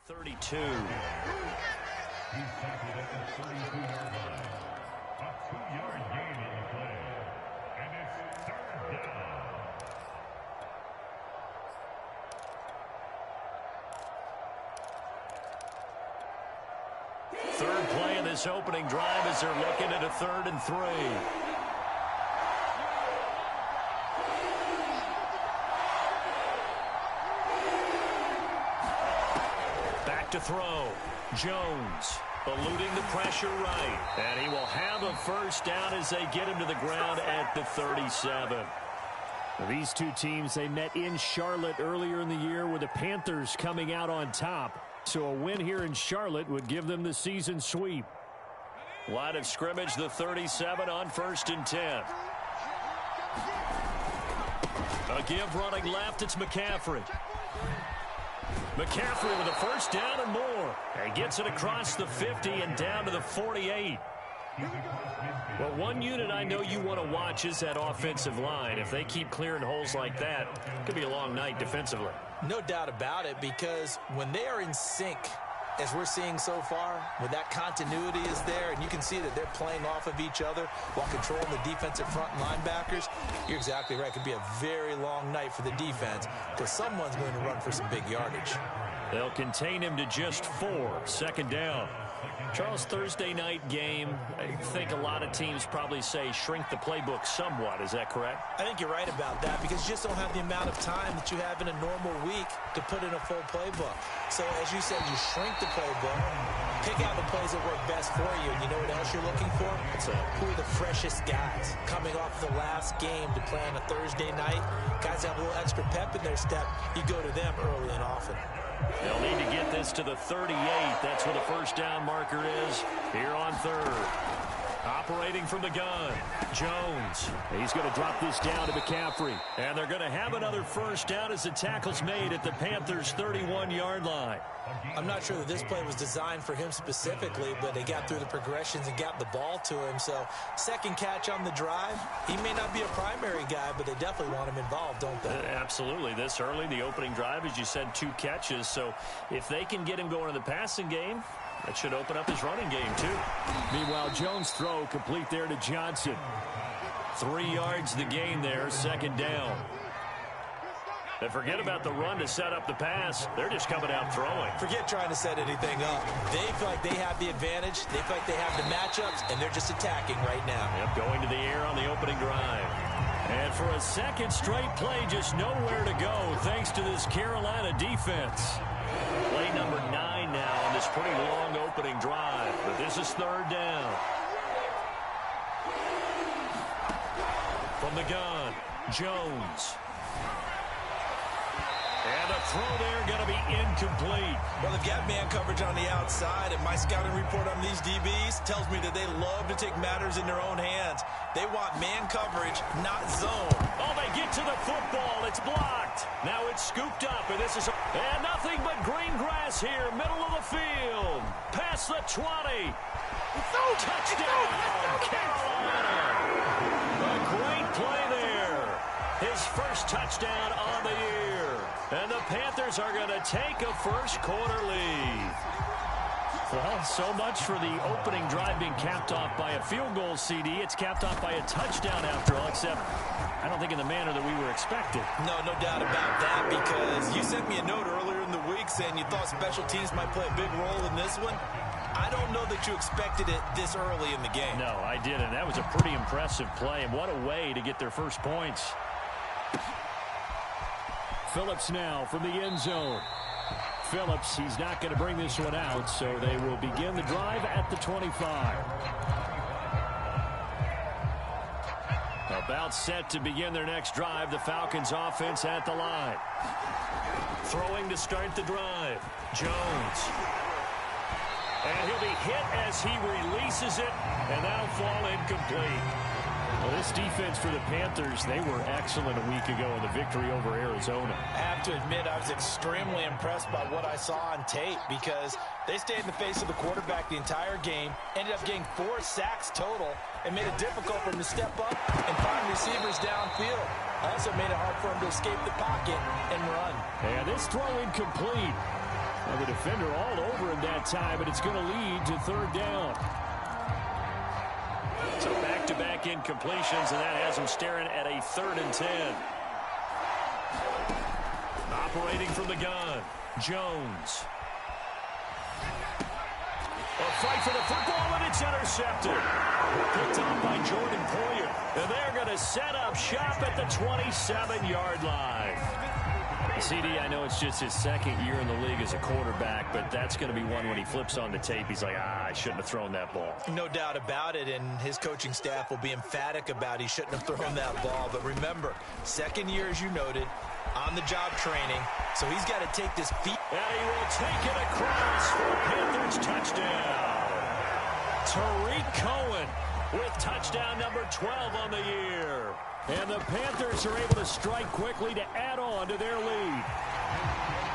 32. He's tackled at the 32-yard line. A 2-yard gain on the play. And it's third down. Third play of this opening drive as they're looking at a 3rd and 3. Back to throw. Jones eluding the pressure right. And he will have a first down as they get him to the ground at the 37. These two teams, they met in Charlotte earlier in the year with the Panthers coming out on top. So a win here in Charlotte would give them the season sweep. Line of scrimmage, the 37 on 1st and 10. A give running left, it's McCaffrey. McCaffrey with a first down and more. And gets it across the 50 and down to the 48. Well, one unit I know you want to watch is that offensive line. If they keep clearing holes like that, it could be a long night defensively. No doubt about it, because when they are in sync, as we're seeing so far, when that continuity is there, and you can see that they're playing off of each other while controlling the defensive front linebackers, you're exactly right. It could be a very long night for the defense because someone's going to run for some big yardage. They'll contain him to just 4. 2nd down. Charles, Thursday night game, I think a lot of teams probably say shrink the playbook somewhat. Is that correct? I think you're right about that because you just don't have the amount of time that you have in a normal week to put in a full playbook. So, as you said, you shrink the playbook, pick out the plays that work best for you, and you know what else you're looking for? Who are the freshest guys coming off the last game to play on a Thursday night? Guys have a little extra pep in their step. You go to them early and often. They'll need to get this to the 38. That's where the first down marker is here on 3rd. Operating from the gun, Jones. He's going to drop this down to McCaffrey. And they're going to have another first down as the tackle's made at the Panthers' 31-yard line. I'm not sure that this play was designed for him specifically, but they got through the progressions and got the ball to him. So, second catch on the drive. He may not be a primary guy, but they definitely want him involved, don't they? Absolutely. This early, the opening drive, as you said, 2 catches. So, if they can get him going in the passing game, that should open up his running game, too. Meanwhile, Jones' throw complete there to Johnson. 3 yards the gain there, 2nd down. And forget about the run to set up the pass. They're just coming out throwing. Forget trying to set anything up. They feel like they have the advantage. They feel like they have the matchups, and they're just attacking right now. Yep, going to the air on the opening drive. And for a second straight play, just nowhere to go thanks to this Carolina defense. Play number 9 now on this pretty long opening drive. But this is 3rd down. From the gun, Jones. And a throw there going to be incomplete. Well, they've got man coverage on the outside, and my scouting report on these DBs tells me that they love to take matters in their own hands. They want man coverage, not zone. Oh, they get to the football. It's blocked. Now it's scooped up, and this is and nothing but green grass here, middle of the field. Past the 20. Touchdown, Carolina. A great play there. His first touchdown on the year. And the Panthers are going to take a first-quarter lead. Well, so much for the opening drive being capped off by a field goal, CD. It's capped off by a touchdown after all, except I don't think in the manner that we were expecting. No doubt about that, because you sent me a note earlier in the week saying you thought special teams might play a big role in this one. I don't know that you expected it this early in the game. No, I didn't. That was a pretty impressive play, and what a way to get their first points. Phillips now from the end zone. Phillips, he's not going to bring this one out, so they will begin the drive at the 25. About set to begin their next drive, the Falcons offense at the line. Throwing to start the drive, Jones. And he'll be hit as he releases it, and that'll fall incomplete. Well, this defense for the Panthers, they were excellent a week ago in the victory over Arizona. I have to admit, I was extremely impressed by what I saw on tape because they stayed in the face of the quarterback the entire game, ended up getting 4 sacks total, and made it difficult for him to step up and find receivers downfield. Also made it hard for him to escape the pocket and run. And this throw incomplete. And the defender all over him that time, but it's going to lead to third down. So back-to-back incompletions, and that has him staring at a 3rd and 10. Operating from the gun, Jones. A fight for the football, and it's intercepted. Picked off by Jordan Poyer. And they're going to set up shop at the 27-yard line. CD, I know it's just his 2nd year in the league as a quarterback, but that's going to be one when he flips on the tape. He's like, I shouldn't have thrown that ball. No doubt about it, and his coaching staff will be emphatic about he shouldn't have thrown that ball. But remember, 2nd year, as you noted, on-the-job training, so he's got to take this feet. And he will take it across for Panthers touchdown. Tariq Cohen with touchdown number 12 on the year. And the Panthers are able to strike quickly to add on to their lead.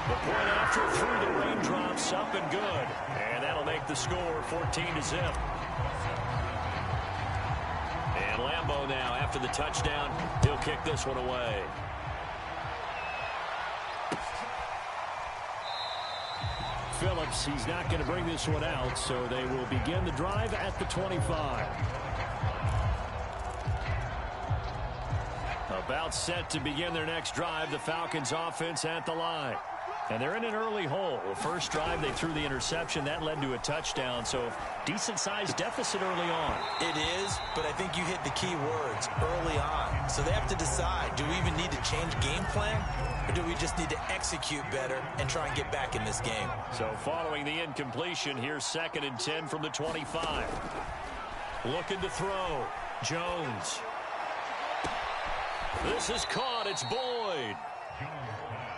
The point after through the raindrops, up and good. And that'll make the score 14-0. And Lambeau now, after the touchdown, he'll kick this one away. Phillips, he's not going to bring this one out, so they will begin the drive at the 25. About set to begin their next drive, the Falcons offense at the line. And they're in an early hole. The first drive, they threw the interception. That led to a touchdown, so decent-sized deficit early on. It is, but I think you hit the key words, early on. So they have to decide, do we even need to change game plan, or do we just need to execute better and try and get back in this game? So following the incompletion, here's 2nd and 10 from the 25. Looking to throw. Jones. This is caught. It's Boyd.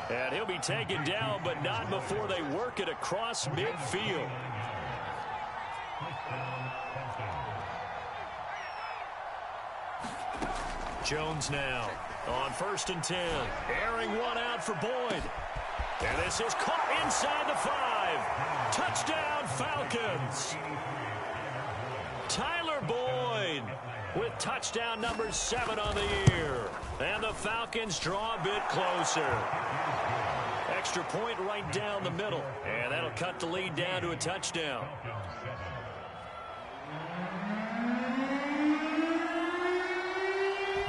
And he'll be taken down, but not before they work it across midfield. Jones now on 1st and 10. Airing one out for Boyd. And this is caught inside the 5. Touchdown, Falcons. Tyler Boyd with touchdown number 7 on the year. And the Falcons draw a bit closer. Extra point right down the middle. And that'll cut the lead down to a touchdown.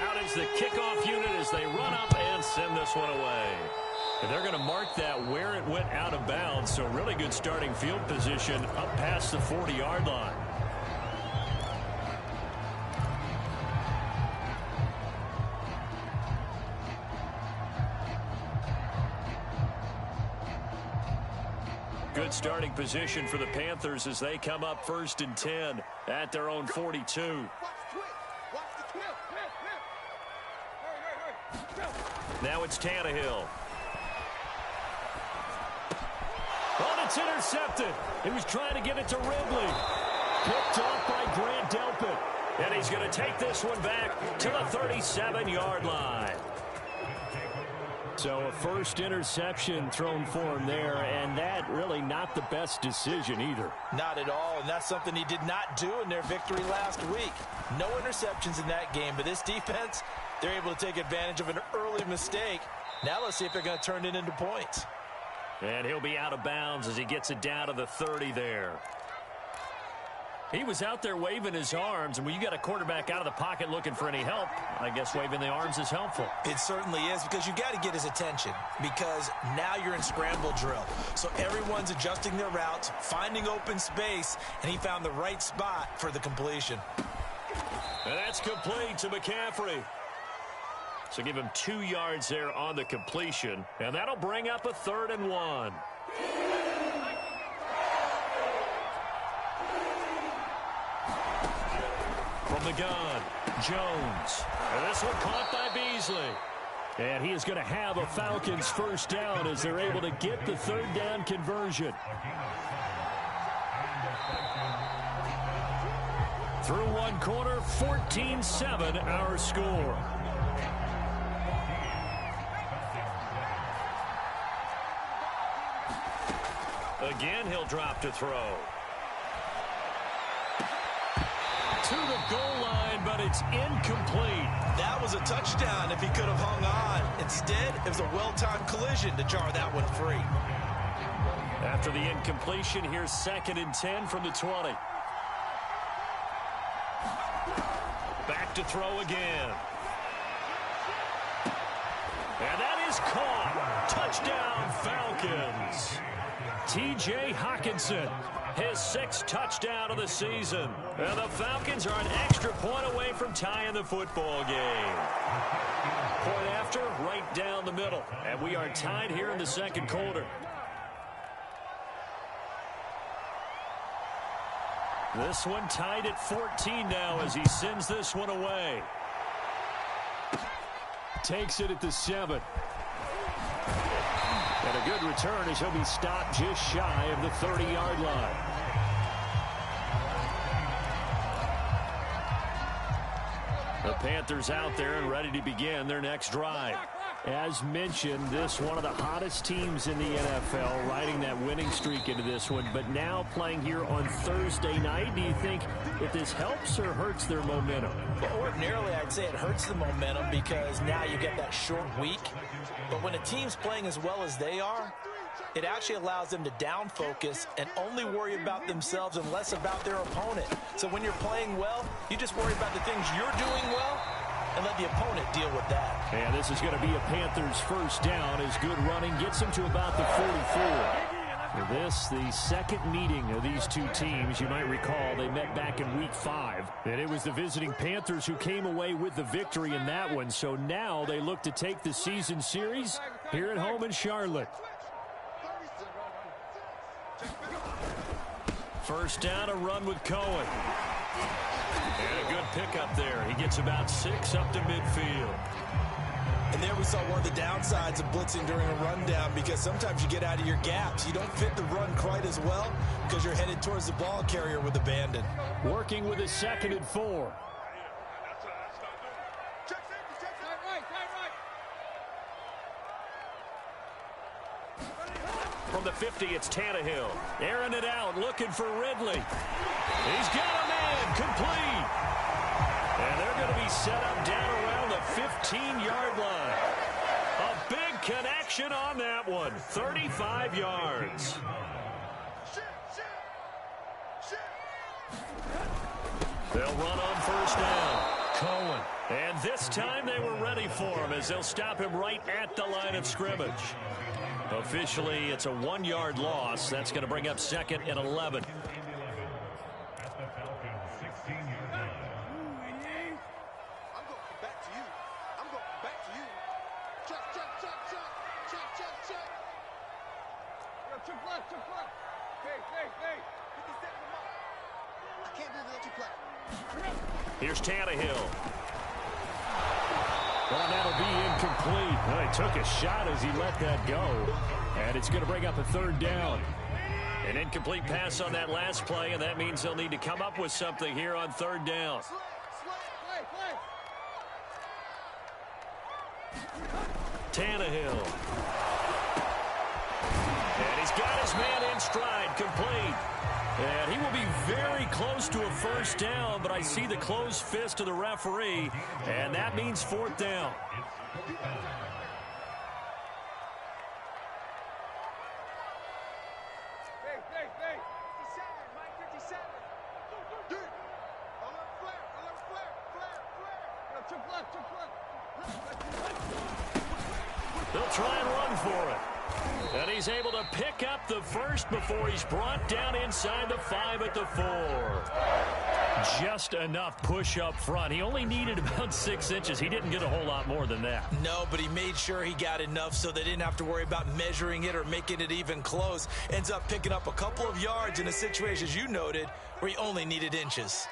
Out is the kickoff unit as they run up and send this one away. And they're going to mark that where it went out of bounds. So really good starting field position up past the 40-yard line. Good starting position for the Panthers as they come up 1st and 10 at their own 42. Now it's Tannehill. Oh, it's intercepted. He was trying to get it to Ridley. Picked off by Grant Delpit. And he's going to take this one back to the 37-yard line. So a first interception thrown for him there, and that really not the best decision either. Not at all, and that's something he did not do in their victory last week. No interceptions in that game, but this defense, they're able to take advantage of an early mistake. Now let's see if they're going to turn it into points. And he'll be out of bounds as he gets it down to the 30 there. He was out there waving his arms, and when you got a quarterback out of the pocket looking for any help, I guess waving the arms is helpful. It certainly is, because you got to get his attention, because now you're in scramble drill. So everyone's adjusting their routes, finding open space, and he found the right spot for the completion. And that's complete to McCaffrey. So give him 2 yards there on the completion, and that'll bring up a 3rd and 1. From the gun, Jones. And this one caught by Beasley. And he is going to have a Falcons first down as they're able to get the 3rd down conversion. Through one quarter, 14-7 our score. Again, he'll drop to throw. To the goal line, but it's incomplete. That was a touchdown if he could have hung on. Instead, it was a well-timed collision to jar that one free. After the incompletion, here's 2nd and 10 from the 20. Back to throw again. And that is caught. Touchdown, Falcons. T.J. Hockenson, his 6th touchdown of the season. And the Falcons are an extra point away from tying the football game. Point after, right down the middle. And we are tied here in the 2nd quarter. This one tied at 14 now as he sends this one away. Takes it at the 7. And a good return as he'll be stopped just shy of the 30-yard line. The Panthers out there and ready to begin their next drive. As mentioned, this one of the hottest teams in the NFL, riding that winning streak into this one, but now playing here on Thursday night. Do you think that this helps or hurts their momentum? Well, ordinarily, I'd say it hurts the momentum because now you get that short week. But when a team's playing as well as they are, it actually allows them to down focus and only worry about themselves and less about their opponent. So when you're playing well, you just worry about the things you're doing well and let the opponent deal with that. And this is going to be a Panthers first down as good running gets them to about the 44. For this, the 2nd meeting of these two teams. You might recall they met back in Week 5. And it was the visiting Panthers who came away with the victory in that one. So now they look to take the season series here at home in Charlotte. First down, a run with Cohen. And a good pickup there. He gets about 6 up to midfield. And there we saw one of the downsides of blitzing during a rundown because sometimes you get out of your gaps. You don't fit the run quite as well because you're headed towards the ball carrier with abandon. Working with a 2nd and 4. From the 50, it's Tannehill. Airing it out, looking for Ridley. He's got a man, complete. And they're going to be set up down around the 15-yard line. A big connection on that one, 35 yards. They'll run on first down. Cohen. And this time they were ready for him as they'll stop him right at the line of scrimmage. Officially, it's a 1-yard loss. That's going to bring up 2nd and 11. Here's Tannehill. Well, that'll be incomplete. Well, he took a shot as he let that go. And it's going to bring up a 3rd down. An incomplete pass on that last play, and that means they'll need to come up with something here on 3rd down. Tannehill. And he's got his man in stride, complete. And he will be very close to a first down, but I see the closed fist of the referee, and that means 4th down. They'll try and run for it. And he's able to pick up the first before he's brought down inside the 5 at the 4. Just enough push up front. He only needed about 6 inches. He didn't get a whole lot more than that. No, but he made sure he got enough so they didn't have to worry about measuring it or making it even close. Ends up picking up a couple of yards in a situation, as you noted, where he only needed inches.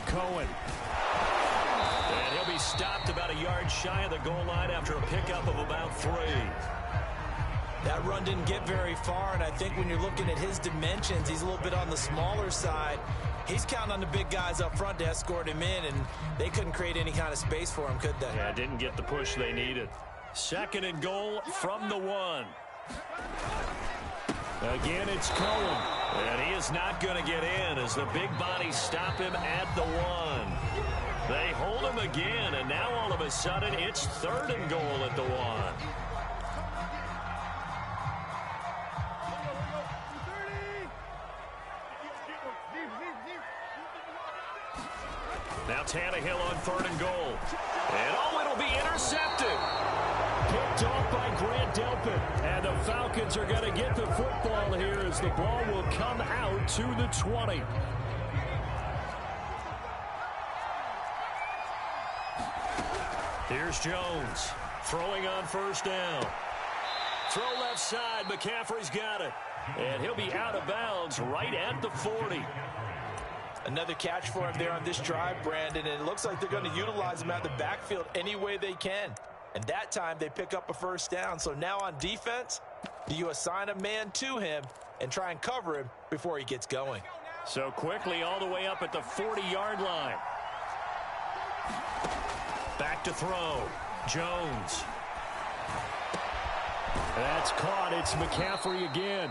Cohen. And he'll be stopped about a yard shy of the goal line after a pickup of about 3. That run didn't get very far, and I think when you're looking at his dimensions, he's a little bit on the smaller side. He's counting on the big guys up front to escort him in, and they couldn't create any kind of space for him, could they? Yeah, didn't get the push they needed. 2nd and goal from the 1. Again, it's Cohen. And he is not going to get in as the big bodies stop him at the 1. They hold him again, and now all of a sudden it's 3rd and goal at the 1. Now Tannehill on 3rd and goal. And it'll be intercepted. Picked off by Grant Delpit. And the Falcons are going to get the football here as the ball will come out to the 20. Here's Jones throwing on 1st down. Throw left side. McCaffrey's got it. And he'll be out of bounds right at the 40. Another catch for him there on this drive, Brandon, and it looks like they're going to utilize him out of the backfield any way they can. And that time they pick up a 1st down. So now on defense, do you assign a man to him and try and cover him before he gets going? So quickly all the way up at the 40-yard line. Back to throw. Jones. That's caught. It's McCaffrey again.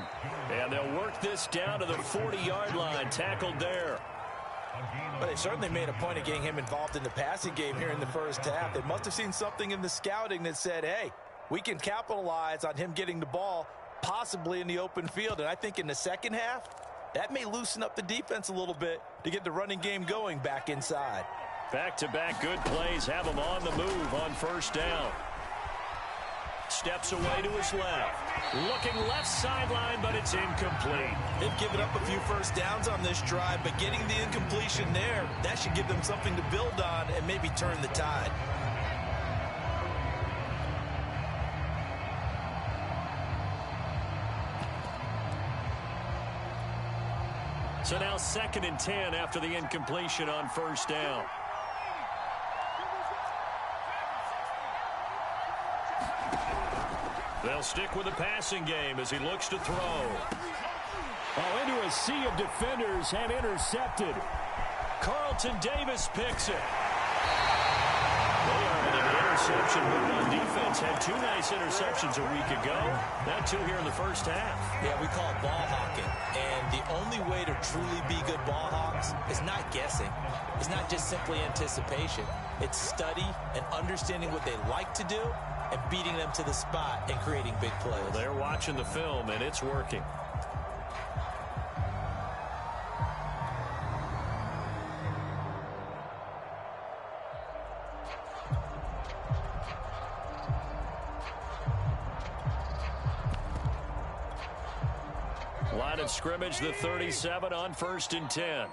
And they'll work this down to the 40-yard line. Tackled there. But they certainly made a point of getting him involved in the passing game here in the 1st half. They must have seen something in the scouting that said, hey, we can capitalize on him getting the ball possibly in the open field. And I think in the 2nd half, that may loosen up the defense a little bit to get the running game going back inside. Back-to-back good plays have him on the move on 1st down. Steps away to his left. Looking left sideline, but it's incomplete. They've given up a few 1st downs on this drive, but getting the incompletion there, that should give them something to build on and maybe turn the tide. So now 2nd and 10 after the incompletion on 1st down. They'll stick with the passing game as he looks to throw. Oh, into a sea of defenders and intercepted. Carlton Davis picks it. They are in an interception move on defense. Had 2 nice interceptions a week ago. Now 2 here in the 1st half. Yeah, we call it ball hawking. And the only way to truly be good ball hawks is not guessing. It's not just simply anticipation. It's study and understanding what they like to do and beating them to the spot and creating big plays. Well, they're watching the film, and it's working. Line of scrimmage, the 37 on 1st and 10.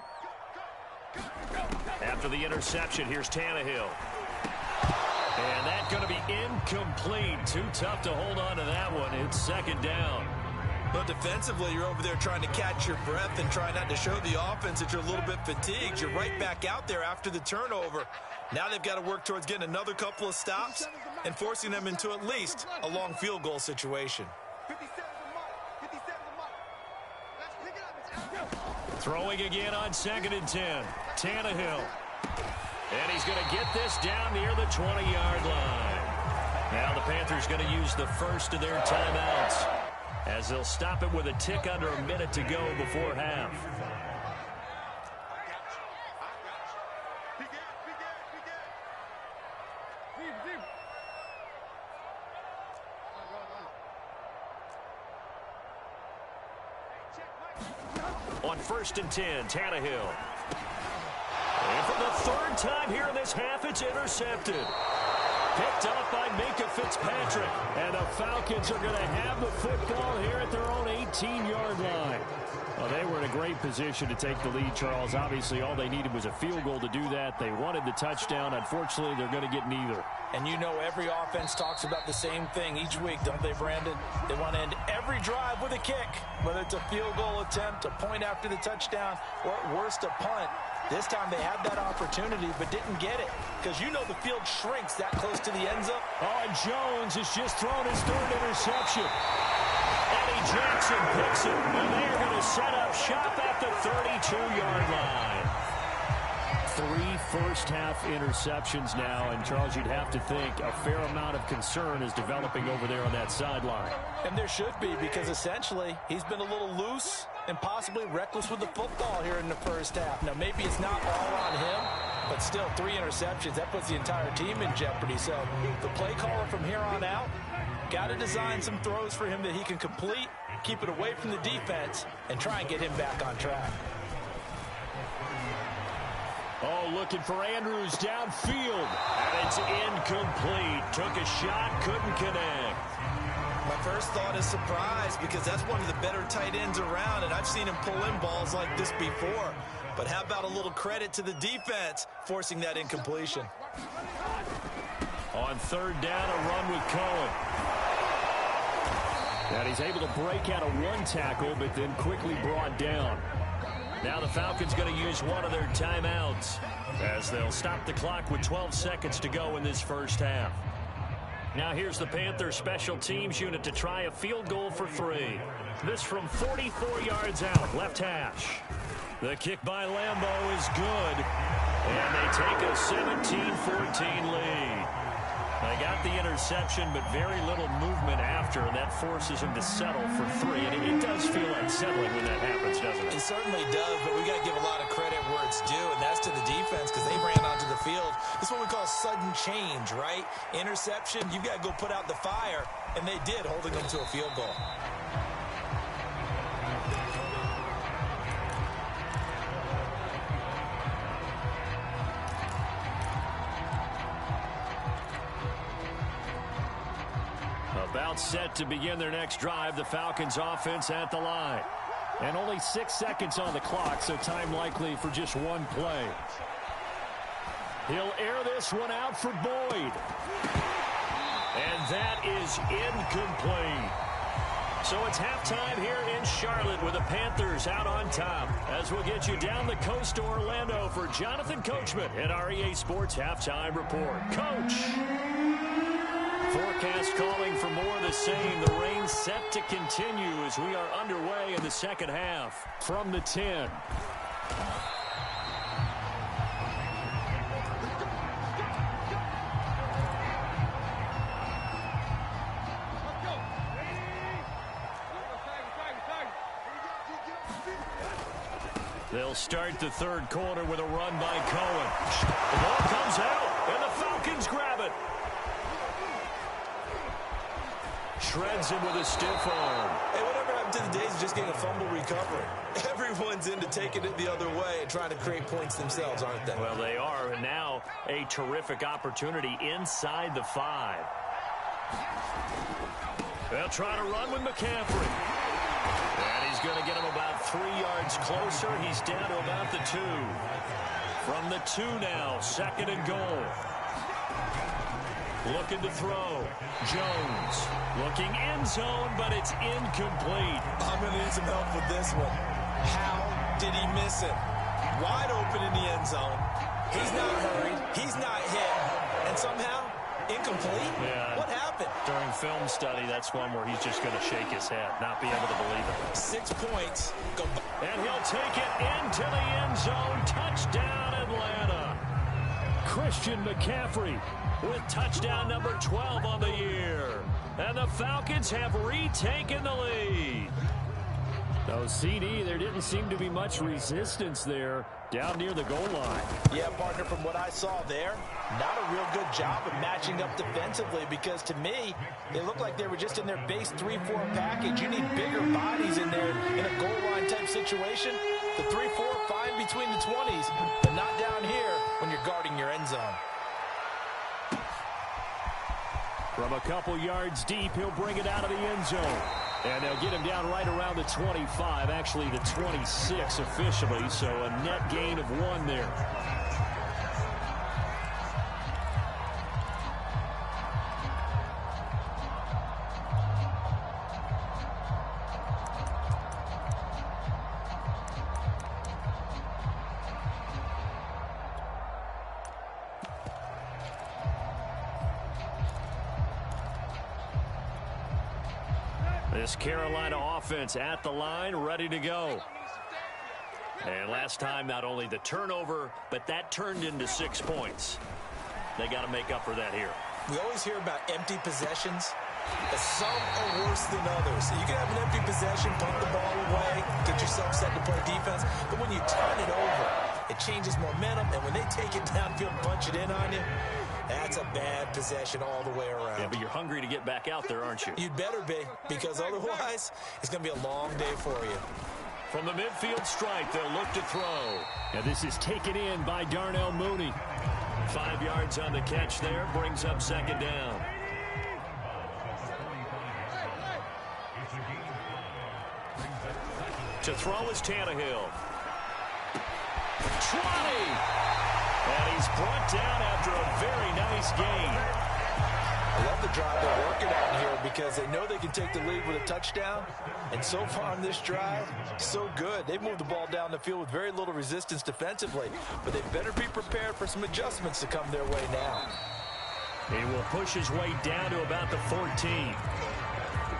After the interception, here's Tannehill. And that's going to be incomplete. Too tough to hold on to that one. It's 2nd down. But defensively, you're over there trying to catch your breath and try not to show the offense that you're a little bit fatigued. You're right back out there after the turnover. Now they've got to work towards getting another couple of stops and forcing them into at least a long field goal situation. Throwing again on 2nd and 10. Tannehill. And he's going to get this down near the 20-yard line. Now the Panthers going to use the 1st of their timeouts as they'll stop it with a tick under a minute to go before half. On 1st and 10, Tannehill. And for the 3rd time here in this half, it's intercepted. Picked up by Minkah Fitzpatrick. And the Falcons are going to have the football here at their own 18-yard line. Well, they were in a great position to take the lead, Charles. Obviously, all they needed was a field goal to do that. They wanted the touchdown. Unfortunately, they're going to get neither. And you know every offense talks about the same thing each week, don't they, Brandon? They want to end every drive with a kick, whether it's a field goal attempt, a point after the touchdown, or at worst a punt. This time they had that opportunity but didn't get it because you know the field shrinks that close to the end zone. Oh, and Jones has just thrown his 3rd interception. Eddie Jackson picks it, and they're going to set up shop at the 32-yard line. 3 first-half interceptions now, and Charles, you'd have to think a fair amount of concern is developing over there on that sideline. And there should be, because essentially he's been a little loose and possibly reckless with the football here in the first half. Now, maybe it's not all on him, but still 3 interceptions. That puts the entire team in jeopardy. So the play caller from here on out got to design some throws for him that he can complete, keep it away from the defense, and try and get him back on track. Oh, looking for Andrews downfield. And it's incomplete. Took a shot, couldn't connect. My first thought is surprise, because that's one of the better tight ends around, and I've seen him pull in balls like this before. But how about a little credit to the defense forcing that incompletion? On 3rd down, a run with Cohen. And he's able to break out a 1 tackle, but then quickly brought down. Now the Falcons going to use one of their timeouts as they'll stop the clock with 12 seconds to go in this first half. Now here's the Panthers special teams unit to try a field goal for 3. This from 44 yards out, left hash. The kick by Lambeau is good, and they take a 17-14 lead. They got the interception, but very little movement after, and that forces him to settle for 3. And it does feel like settling when that happens, doesn't it? It certainly does, but we got to give a lot of credit where it's due, and that's to the defense, because they ran onto the field. This is what we call sudden change, right? Interception, you got to go put out the fire, and they did, holding them to a field goal. About set to begin their next drive, the Falcons offense at the line. And only 6 seconds on the clock, so time likely for just 1 play. He'll air this one out for Boyd. And that is incomplete. So it's halftime here in Charlotte with the Panthers out on top. As we'll get you down the coast to Orlando for Jonathan Coachman at our EA Sports Halftime Report. Coach! Forecast calling for more of the same. The rain set to continue as we are underway in the second half. From the 10. They'll start the 3rd quarter with a run by Cohen. The ball comes out, and the Falcons grab it. Shreds him with a stiff arm. Hey, whatever happened to the days of just getting a fumble recovery? Everyone's into taking it the other way and trying to create points themselves, aren't they? Well, they are, and now a terrific opportunity inside the 5. They'll try to run with McCaffrey. And he's going to get him about 3 yards closer. He's down to about the 2. From the 2 now, 2nd and goal. Looking to throw. Jones looking end zone, but it's incomplete. I'm going to need some help with this one. How did he miss it? Wide open in the end zone. He's not hurried. He's not hit. And somehow, incomplete? Yeah. What happened? During film study, that's one where he's just going to shake his head, not be able to believe it. 6 points. Go. And he'll take it into the end zone. Touchdown, Atlanta. Christian McCaffrey with touchdown number 12 on the year. And the Falcons have retaken the lead. No, CD, there didn't seem to be much resistance there down near the goal line. Yeah, partner, from what I saw there, not a real good job of matching up defensively, because to me, it looked like they were just in their base 3-4 package. You need bigger bodies in there in a goal line type situation. The 3-4 fine between the 20s, but not down here when you're guarding your end zone. From a couple yards deep, he'll bring it out of the end zone. And they'll get him down right around the 25, actually the 26 officially, so a net gain of 1 there. This Carolina offense at the line, ready to go. And last time, not only the turnover, but that turned into 6 points. They got to make up for that here. We always hear about empty possessions, but some are worse than others. You can have an empty possession, punt the ball away, get yourself set to play defense, but when you turn it over, it changes momentum, and when they take it downfield and punch it in on you, that's a bad possession all the way around. Yeah, but you're hungry to get back out there, aren't you? You'd better be, because otherwise, it's going to be a long day for you. From the midfield stripe, they'll look to throw. Now this is taken in by Darnell Mooney. 5 yards on the catch there, brings up second down. To throw is Tannehill. 20! And he's brought down after a very nice gain. I love the drive they're working on here because they know they can take the lead with a touchdown. And so far on this drive, so good. They've moved the ball down the field with very little resistance defensively. But they better be prepared for some adjustments to come their way now. He will push his way down to about the 14.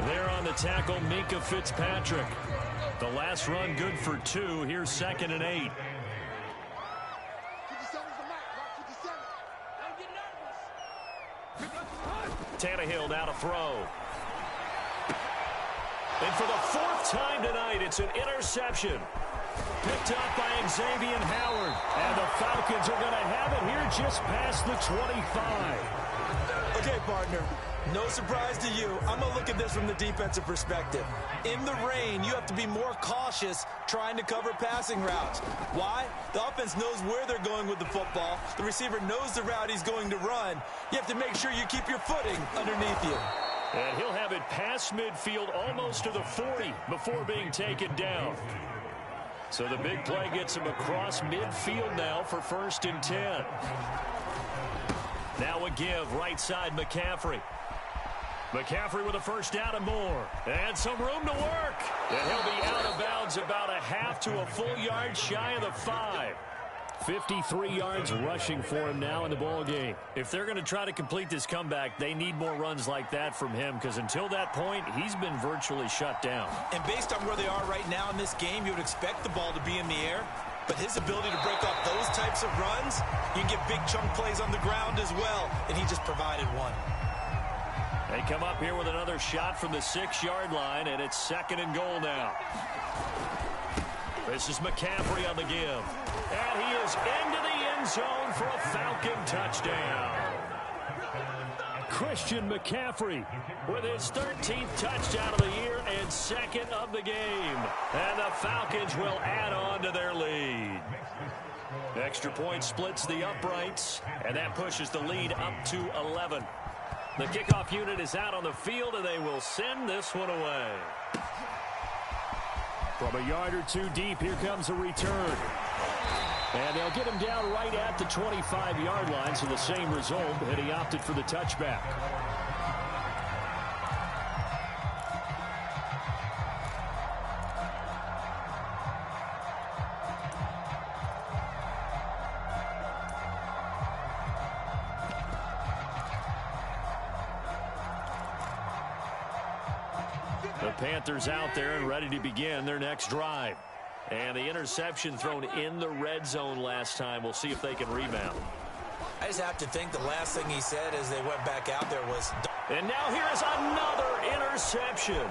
There on the tackle, Minkah Fitzpatrick. The last run good for 2. Here's 2nd and 8. Tannehill now to throw. And for the 4th time tonight, it's an interception. Picked up by Xavier Howard. And the Falcons are going to have it here just past the 25. Okay, partner. No surprise to you. I'm going to look at this from the defensive perspective. In the rain, you have to be more cautious trying to cover passing routes. Why? The offense knows where they're going with the football. The receiver knows the route he's going to run. You have to make sure you keep your footing underneath you. And he'll have it past midfield almost to the 40 before being taken down. So the big play gets him across midfield now for 1st and 10. Now a give, right side McCaffrey. McCaffrey with a 1st down and more. And some room to work. And he'll be out of bounds about a half to a full yard shy of the 5. 53 yards rushing for him now in the ball game. If they're going to try to complete this comeback, they need more runs like that from him, because until that point, he's been virtually shut down. And based on where they are right now in this game, you would expect the ball to be in the air. But his ability to break off those types of runs, you can get big chunk plays on the ground as well, and he just provided one. They come up here with another shot from the 6-yard line, and it's 2nd and goal now. This is McCaffrey on the give. And he is into the end zone for a Falcon touchdown. Christian McCaffrey with his 13th touchdown of the year and 2nd of the game. And the Falcons will add on to their lead. Extra point splits the uprights, and that pushes the lead up to 11. The kickoff unit is out on the field, and they will send this one away. From a yard or 2 deep, here comes a return. And they'll get him down right at the 25-yard line, so the same result, and he opted for the touchback. The Panthers out there and ready to begin their next drive. And the interception thrown in the red zone last time. We'll see if they can rebound. I just have to think the last thing he said as they went back out there was... And now here is another interception.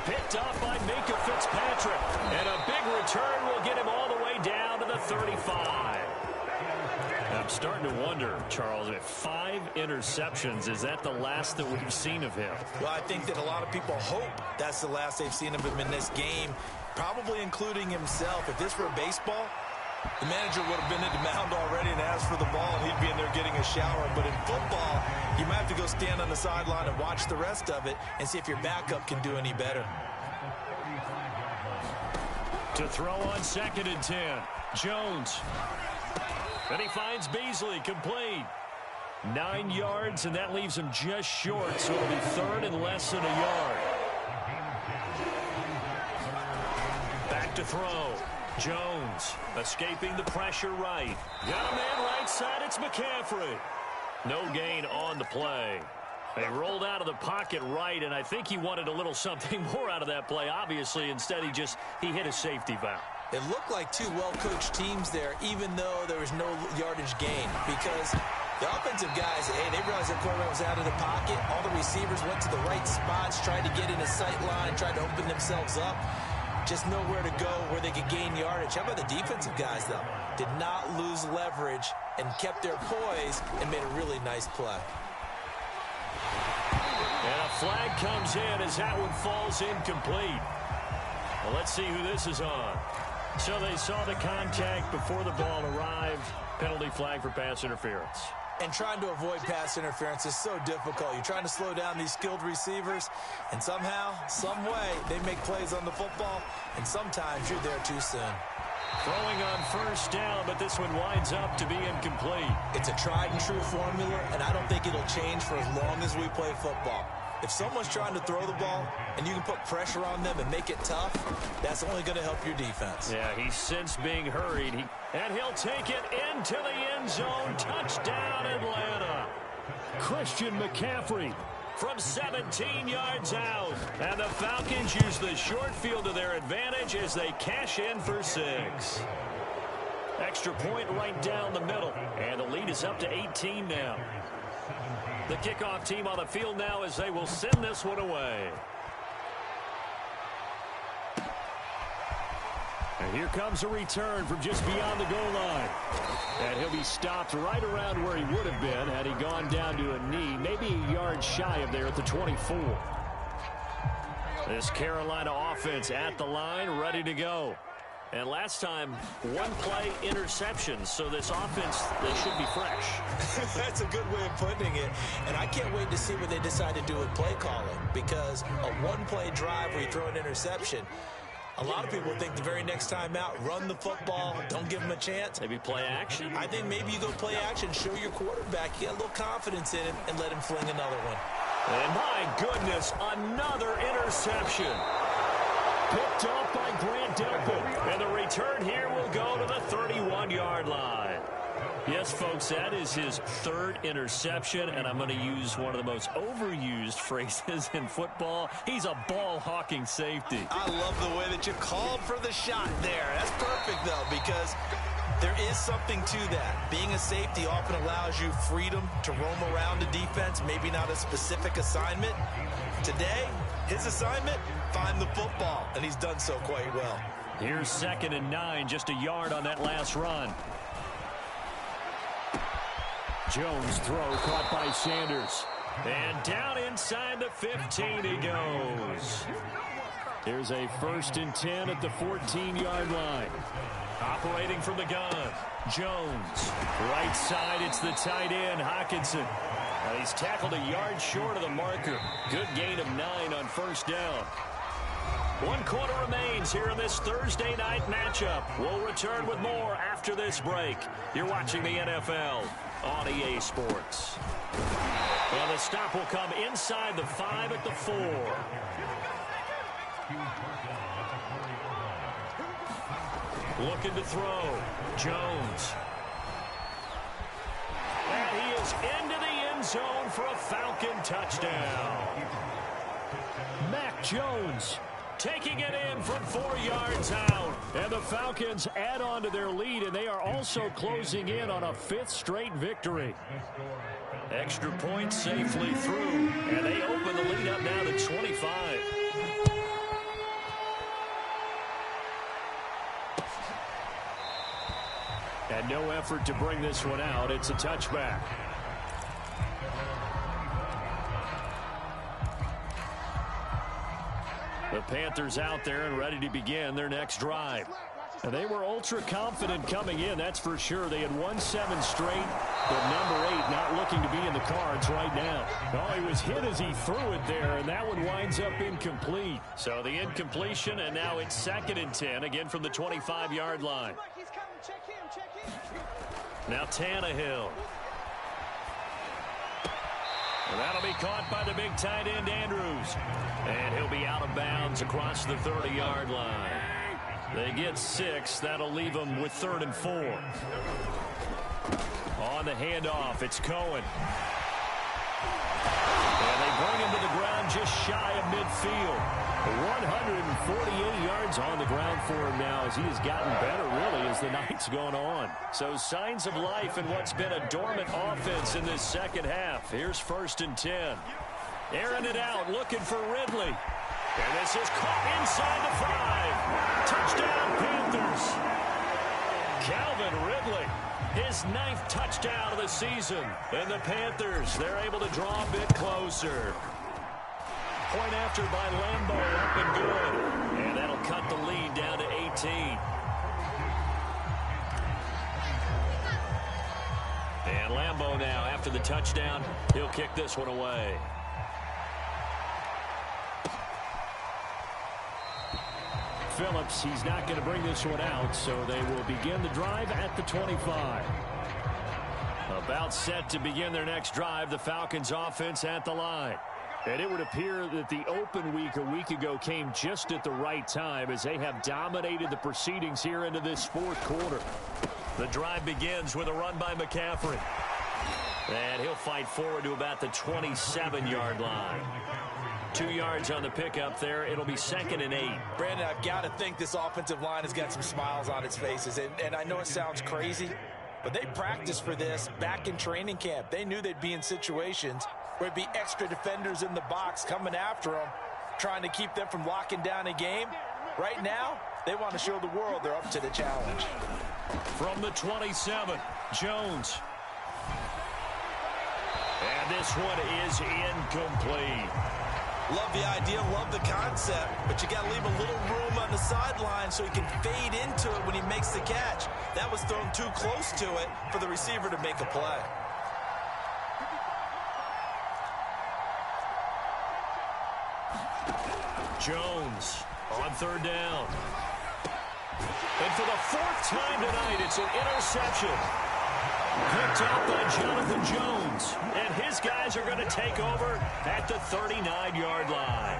Picked off by Minkah Fitzpatrick. And a big return will get him all the way down to the 35. I'm starting to wonder, Charles, if 5 interceptions, is that the last that we've seen of him? Well, I think that a lot of people hope that's the last they've seen of him in this game, probably including himself. If this were baseball, the manager would have been at the mound already and asked for the ball, and he'd be in there getting a shower. But in football, you might have to go stand on the sideline and watch the rest of it and see if your backup can do any better. To throw on 2nd and 10, Jones. And he finds Beasley, complete. 9 yards, and that leaves him just short, so it'll be 3rd and less than a yard. Back to throw. Jones escaping the pressure right. Got a man right side, it's McCaffrey. No gain on the play. They rolled out of the pocket right, and I think he wanted a little something more out of that play. Obviously, instead he hit a safety valve. It looked like two well-coached teams there, even though there was no yardage gain, because the offensive guys, hey, they realized their quarterback was out of the pocket. All the receivers went to the right spots, tried to get in his sight line, tried to open themselves up. Just nowhere to go where they could gain yardage. How about the defensive guys, though? Did not lose leverage and kept their poise and made a really nice play. And a flag comes in as that one falls incomplete. Well, let's see who this is on. So they saw the contact before the ball arrived. Penalty flag for pass interference. And trying to avoid pass interference is so difficult. You're trying to slow down these skilled receivers, and somehow, some way, they make plays on the football, and sometimes you're there too soon. Throwing on first down, but this one winds up to be incomplete. It's a tried-and-true formula, and I don't think it'll change for as long as we play football. If someone's trying to throw the ball and you can put pressure on them and make it tough, that's only going to help your defense. Yeah, he's since being hurried. And he'll take it into the end zone. Touchdown, Atlanta. Christian McCaffrey from 17 yards out. And the Falcons use the short field to their advantage as they cash in for 6. Extra point right down the middle. And the lead is up to 18 now. The kickoff team on the field now as they will send this one away. And here comes a return from just beyond the goal line. And he'll be stopped right around where he would have been had he gone down to a knee, maybe a yard shy of there at the 24. This Carolina offense at the line, ready to go. And last time, one play interception, so this offense, they should be fresh. That's a good way of putting it. And I can't wait to see what they decide to do with play calling, because a one-play drive where you throw an interception, a lot of people think the very next time out, run the football, don't give them a chance. Maybe play action? I think maybe you go play action, show your quarterback, you got a little confidence in him, and let him fling another one. And my goodness, another interception. Picked up by Grant Delpit. And the return here will go to the 31-yard line. Yes, folks, that is his third interception, and I'm going to use one of the most overused phrases in football. He's a ball-hawking safety. I love the way that you called for the shot there. That's perfect, though, because there is something to that. Being a safety often allows you freedom to roam around the defense, maybe not a specific assignment. Today, his assignment, find the football, and he's done so quite well. Here's 2nd and 9, just a yard on that last run. Jones throw caught by Sanders. And down inside the 15 he goes. Here's a 1st and 10 at the 14-yard line. Operating from the gun, Jones. Right side, it's the tight end, Hockenson. Well, he's tackled a yard short of the marker. Good gain of 9 on first down. 1 quarter remains here in this Thursday night matchup. We'll return with more after this break. You're watching the NFL on EA Sports. Well, the stop will come inside the 5 at the 4. Looking to throw. Jones. And he is into the end zone for a Falcon touchdown. Mac Jones taking it in from 4 yards out. And the Falcons add on to their lead, and they are also closing in on a 5th straight victory. Extra point safely through, and they open the lead up now to 25. And no effort to bring this one out. It's a touchback. The Panthers out there and ready to begin their next drive. And they were ultra confident coming in, that's for sure. They had won 7 straight, but number 8 not looking to be in the cards right now. Oh, he was hit as he threw it there, and that one winds up incomplete. So the incompletion, and now it's 2nd and 10, again from the 25-yard line. Now Tannehill. And that'll be caught by the big tight end, Andrews. And he'll be out of bounds across the 30-yard line. They get 6. That'll leave them with 3rd and 4. On the handoff, it's Cohen. And they bring him to the ground just shy of midfield. 148 yards on the ground for him now as he has gotten better, really, as the night's gone on. So signs of life in what's been a dormant offense in this second half. Here's 1st and 10. Airing it out, looking for Ridley. And this is caught inside the 5. Touchdown, Panthers. Calvin Ridley, his 9th touchdown of the season. And the Panthers, they're able to draw a bit closer. Point after by Lambeau, up and good. And that'll cut the lead down to 18. And Lambeau now, after the touchdown, he'll kick this one away. Phillips, he's not going to bring this one out, so they will begin the drive at the 25. About set to begin their next drive, the Falcons offense at the line. And it would appear that the open week a week ago came just at the right time as they have dominated the proceedings here into this 4th quarter. The drive begins with a run by McCaffrey. And he'll fight forward to about the 27-yard line. 2 yards on the pickup there. It'll be 2nd and 8. Brandon, I've got to think this offensive line has got some smiles on its faces. And I know it sounds crazy, but they practiced for this back in training camp. They knew they'd be in situations where it'd be extra defenders in the box coming after them, trying to keep them from locking down a game. Right now, they want to show the world they're up to the challenge. From the 27, Jones. And this one is incomplete. Love the idea, love the concept, but you got to leave a little room on the sideline so he can fade into it when he makes the catch. That was thrown too close to it for the receiver to make a play. Jones on 3rd down. And for the 4th time tonight, it's an interception. Picked up by Jonathan Jones. And his guys are going to take over at the 39-yard line.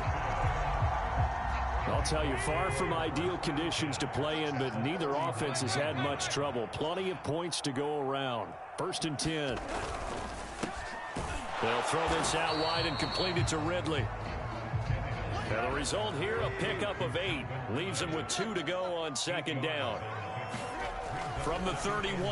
I'll tell you, far from ideal conditions to play in, but neither offense has had much trouble. Plenty of points to go around. 1st and 10. They'll throw this out wide and complete it to Ridley. And the result here, a pickup of 8. Leaves him with 2 to go on 2nd down. From the 31,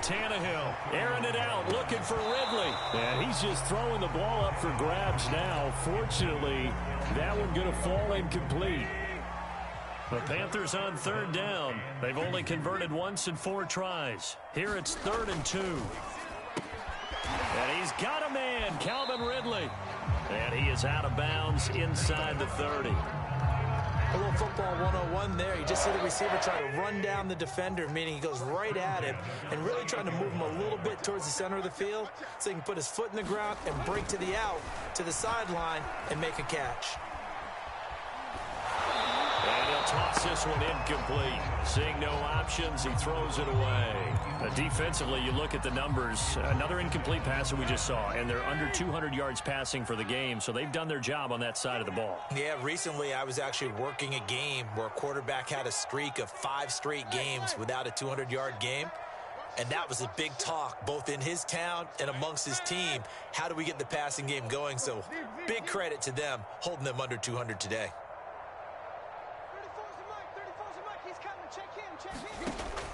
Tannehill airing it out, looking for Ridley. And he's just throwing the ball up for grabs now. Fortunately, that one going to fall incomplete. The Panthers on 3rd down. They've only converted once in 4 tries. Here it's 3rd and 2. And he's got a man, Calvin Ridley. And he is out of bounds inside the 30. A little football 101 there. You just see the receiver try to run down the defender, meaning he goes right at him and really trying to move him a little bit towards the center of the field so he can put his foot in the ground and break to the out, to the sideline, and make a catch. And he'll toss this one incomplete. Seeing no options, he throws it away. Defensively, you look at the numbers. Another incomplete pass that we just saw, and they're under 200 yards passing for the game, so they've done their job on that side of the ball. Yeah, recently I was actually working a game where a quarterback had a streak of 5 straight games without a 200-yard game. And that was a big talk, both in his town and amongst his team. How do we get the passing game going? So big credit to them, holding them under 200 today.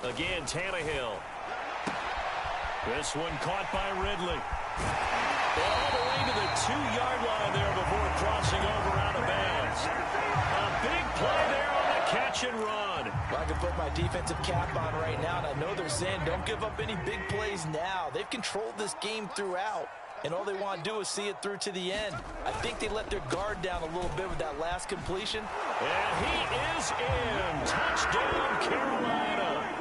Again, Tannehill. This one caught by Ridley. All the way to the 2-yard line there before crossing over out of bounds. A big play there on the catch and run. Well, I can put my defensive cap on right now, and I know they're saying don't give up any big plays now. They've controlled this game throughout, and all they want to do is see it through to the end. I think they let their guard down a little bit with that last completion. And he is in. Touchdown, Carolina.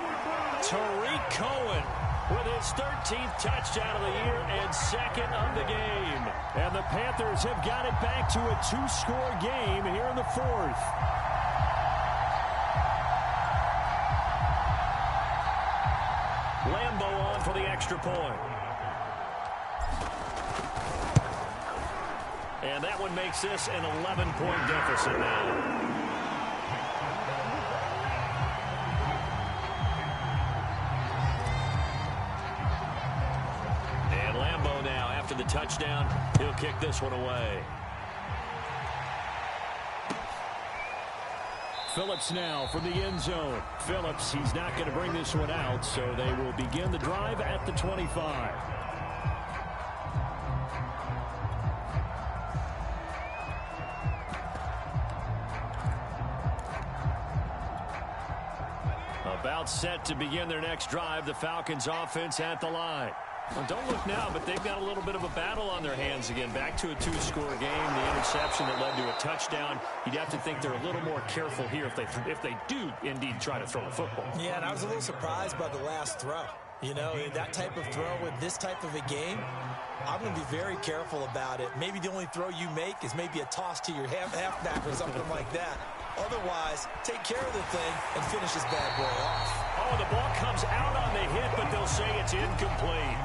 Tariq Cohen with his 13th touchdown of the year and 2nd of the game. And the Panthers have got it back to a 2-score game here in the 4th. Lambeau on for the extra point. And that one makes this an 11-point deficit now. after the touchdown. He'll kick this one away. Phillips now from the end zone. Phillips, he's not going to bring this one out, so they will begin the drive at the 25. About set to begin their next drive, the Falcons offense at the line. Well, don't look now, but they've got a little bit of a battle on their hands again. Back to a two-score game. The interception that led to a touchdown. You'd have to think they're a little more careful here if they do indeed try to throw the football. Yeah, and I was a little surprised by the last throw. You know, that type of throw with this type of a game, I'm going to be very careful about it. Maybe the only throw you make is maybe a toss to your halfback or something like that. Otherwise, take care of the thing and finish this bad boy off. Oh, the ball comes out on the hit, but they'll say it's incomplete.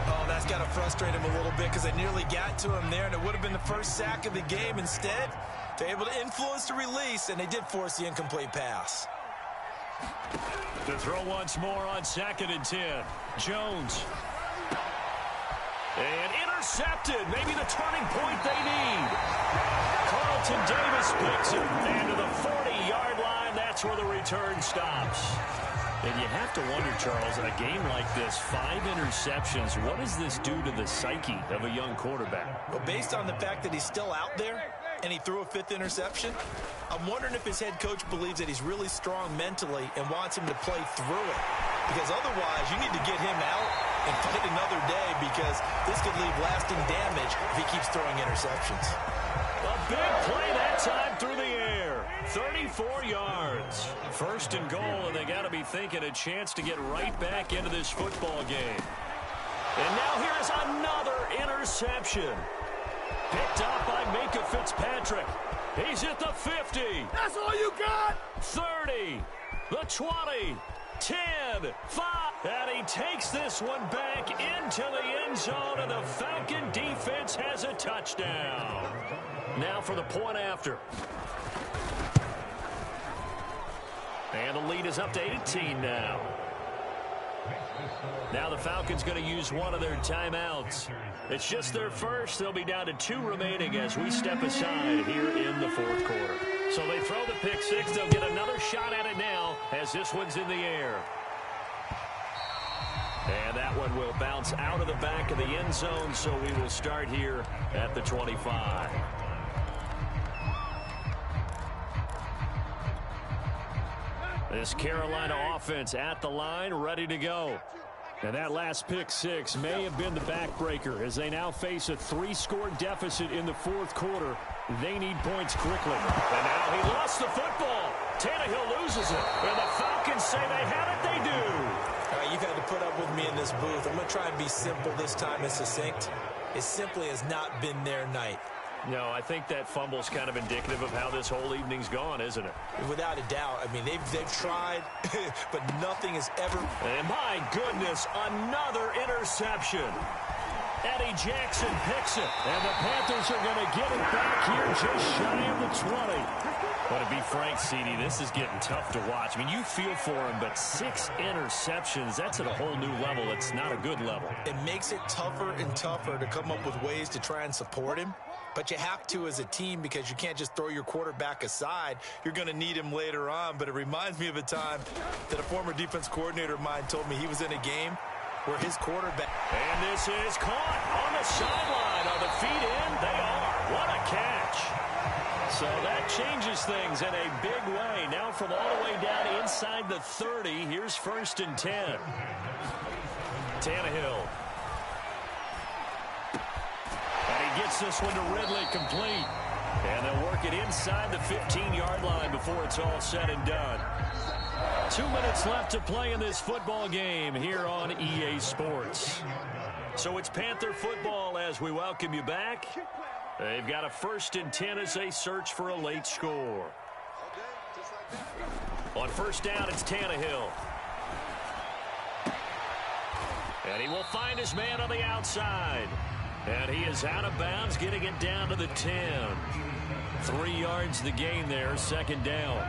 Oh, that's got to frustrate him a little bit because they nearly got to him there, and it would have been the first sack of the game. Instead, they're able to influence the release, and they did force the incomplete pass. To throw once more on 2nd and 10. Jones. And intercepted. Maybe the turning point they need. Carlton Davis picks it. And to the 40-yard line, that's where the return stops. And you have to wonder, Charles, a game like this, 5 interceptions, what does this do to the psyche of a young quarterback? Well, based on the fact that he's still out there and he threw a 5th interception, I'm wondering if his head coach believes that he's really strong mentally and wants him to play through it. Because otherwise, you need to get him out and fight another day because this could leave lasting damage if he keeps throwing interceptions. A big play that time through the air. 34 yards. 1st and goal, and they got to be thinking a chance to get right back into this football game. And now here is another interception. Picked up by Minka Fitzpatrick. He's at the 50. That's all you got? 30. The 20. 10. 5. And he takes this one back into the end zone, and the Falcon defense has a touchdown. Now for the point after. And the lead is up to 18 now. Now the Falcons going to use one of their timeouts. It's just their first. They'll be down to 2 remaining as we step aside here in the 4th quarter. So they throw the pick 6. They'll get another shot at it now as this one's in the air. And that one will bounce out of the back of the end zone, so we will start here at the 25. This Carolina offense at the line, ready to go. And that last pick 6 may have been the backbreaker as they now face a 3-score deficit in the 4th quarter. They need points quickly. And now he lost the football. Tannehill loses it. And the Falcons say they have it. They do. All right, you've had to put up with me in this booth. I'm going to try and be simple this time and succinct. It simply has not been their night. No, I think that fumble's kind of indicative of how this whole evening's gone, isn't it? Without a doubt. I mean, they've tried, but nothing has ever... And my goodness, another interception. Eddie Jackson picks it, and the Panthers are going to get it back here just shy of the 20. But to be frank, CD, this is getting tough to watch. I mean, you feel for him, but 6 interceptions, that's at a whole new level. It's not a good level. It makes it tougher and tougher to come up with ways to try and support him. But you have to as a team because you can't just throw your quarterback aside. You're going to need him later on. But it reminds me of a time that a former defense coordinator of mine told me he was in a game where his quarterback... And this is caught on the sideline. Are the feet in? They are. What a catch. So that changes things in a big way. Now from all the way down inside the 30, here's 1st and 10. Tannehill. And he gets this one to Ridley complete. And they'll work it inside the 15-yard line before it's all said and done. 2 minutes left to play in this football game here on EA Sports. So it's Panther football as we welcome you back. They've got a 1st and 10 as they search for a late score. On 1st down, it's Tannehill. And he will find his man on the outside. And he is out of bounds, getting it down to the 10. 3 yards the gain there, 2nd down.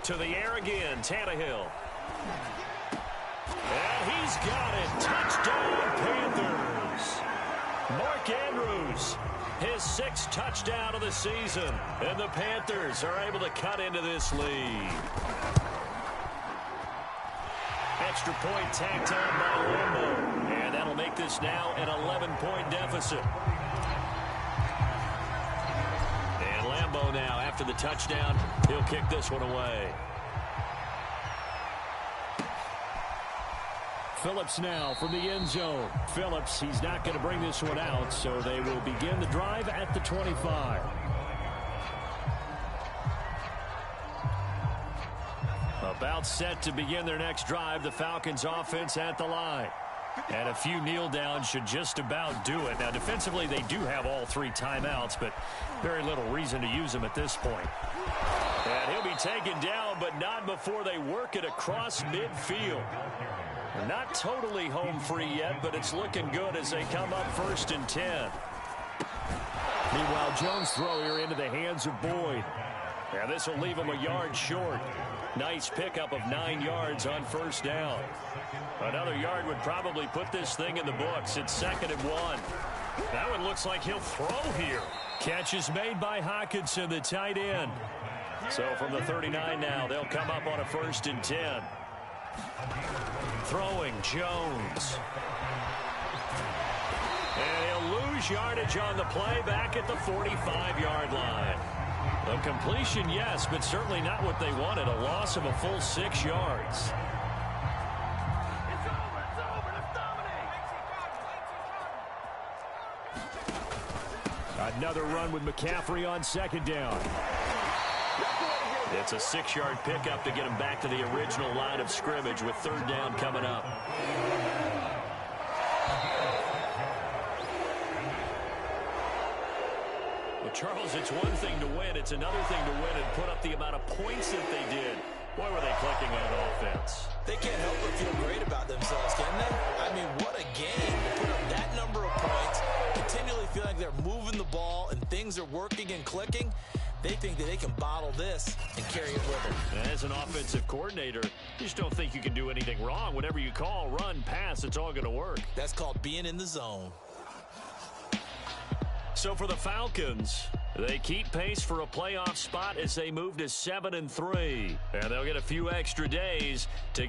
To the air again, Tannehill. And he's got it. Touchdown, Panthers. Mark Andrews, his 6th touchdown of the season. And the Panthers are able to cut into this lead. Extra point tacked on by Lambo. And that'll make this now an 11-point deficit. And Lambo now, after the touchdown, he'll kick this one away. Phillips now from the end zone. Phillips, he's not going to bring this one out, so they will begin the drive at the 25. About set to begin their next drive, the Falcons offense at the line. And a few kneel downs should just about do it. Now, defensively, they do have all 3 timeouts, but very little reason to use them at this point. And he'll be taken down, but not before they work it across midfield. Not totally home free yet, but it's looking good as they come up 1st and 10. Meanwhile, Jones' throw here into the hands of Boyd. And this will leave him a yard short. Nice pickup of 9 yards on 1st down. Another yard would probably put this thing in the books. It's 2nd and 1. That one looks like he'll throw here. Catch is made by Hawkinson, the tight end. So from the 39 now, they'll come up on a 1st and 10. Throwing Jones. And he'll lose yardage on the play back at the 45-yard line. A completion, yes, but certainly not what they wanted. A loss of a full 6 yards. Another run with McCaffrey on 2nd down. It's a 6-yard pickup to get him back to the original line of scrimmage with 3rd down coming up. Well, Charles, it's one thing to win. It's another thing to win and put up the amount of points that they did. Boy, were they clicking on offense. They can't help but feel great about themselves, can they? I mean, what a game to put up that number of points, continually feel like they're moving the ball and things are working and clicking. They think that they can bottle this and carry it with them. As an offensive coordinator, you just don't think you can do anything wrong. Whatever you call, run, pass, it's all going to work. That's called being in the zone. So for the Falcons, they keep pace for a playoff spot as they move to 7-3. And they'll get a few extra days to